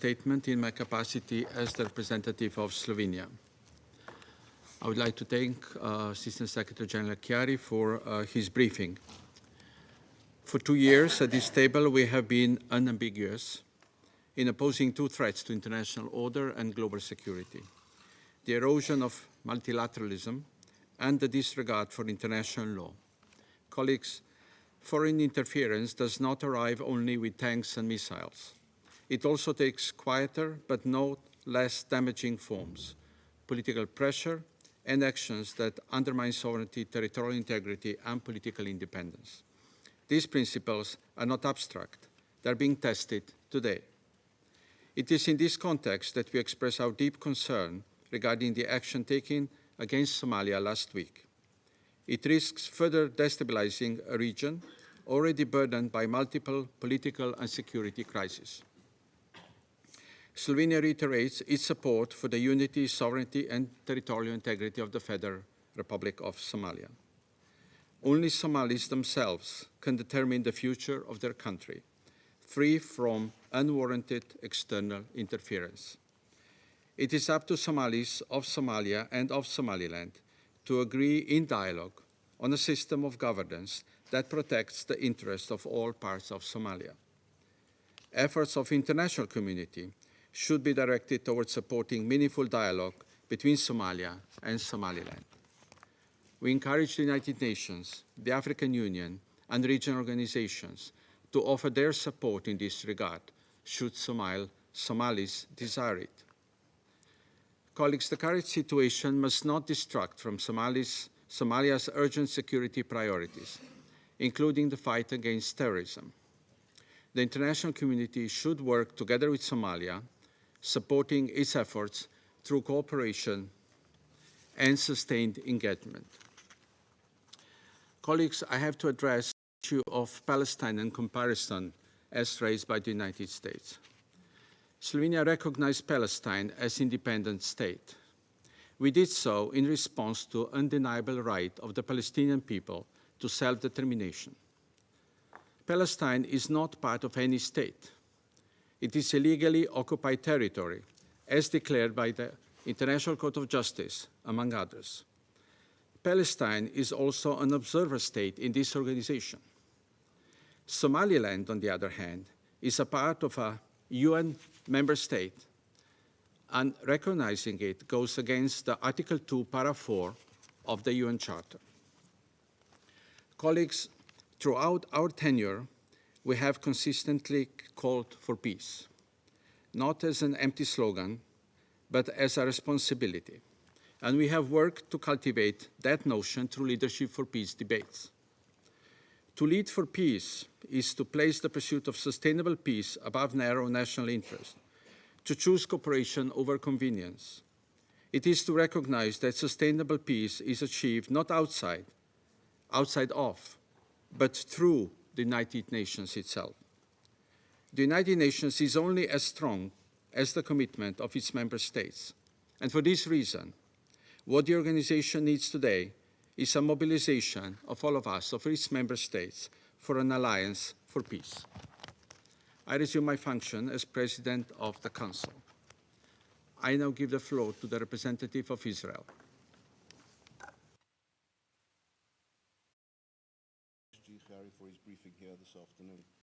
Statement in my capacity as the representative of Slovenia. I would like to thank Assistant Secretary General Chiari for his briefing. For 2 years at this table, we have been unambiguous in opposing two threats to international order and global security: the erosion of multilateralism and the disregard for international law. Colleagues, foreign interference does not arrive only with tanks and missiles. It also takes quieter but no less damaging forms: political pressure and actions that undermine sovereignty, territorial integrity, and political independence. These principles are not abstract. They are being tested today. It is in this context that we express our deep concern regarding the action taken against Somalia last week. It risks further destabilizing a region already burdened by multiple political and security crises. Slovenia reiterates its support for the unity, sovereignty, and territorial integrity of the Federal Republic of Somalia. Only Somalis themselves can determine the future of their country, free from unwarranted external interference. It is up to Somalis of Somalia and of Somaliland to agree in dialogue on a system of governance that protects the interests of all parts of Somalia. Efforts of the international community should be directed towards supporting meaningful dialogue between Somalia and Somaliland. We encourage the United Nations, the African Union, and regional organizations to offer their support in this regard, should Somalis desire it. Colleagues, the current situation must not distract from Somalia's urgent security priorities, including the fight against terrorism. The international community should work together with Somalia, supporting its efforts through cooperation and sustained engagement. Colleagues, I have to address the issue of Palestine and comparison as raised by the United States. Slovenia recognized Palestine as an independent state. We did so in response to the undeniable right of the Palestinian people to self-determination. Palestine is not part of any state. It is illegally occupied territory, as declared by the International Court of Justice, among others. Palestine is also an observer state in this organization. Somaliland, on the other hand, is a part of a UN member state, and recognizing it goes against the Article 2, Para 4 of the UN Charter. Colleagues, throughout our tenure, we have consistently called for peace, not as an empty slogan, but as a responsibility. And we have worked to cultivate that notion through leadership for peace debates. To lead for peace is to place the pursuit of sustainable peace above narrow national interest, to choose cooperation over convenience. It is to recognize that sustainable peace is achieved not outside of, but through the United Nations itself. The United Nations is only as strong as the commitment of its member states. And for this reason, what the organization needs today is a mobilization of all of us, of its member states, for an alliance for peace. I resume my function as President of the Council. I now give the floor to the representative of Israel. For his briefing here this afternoon.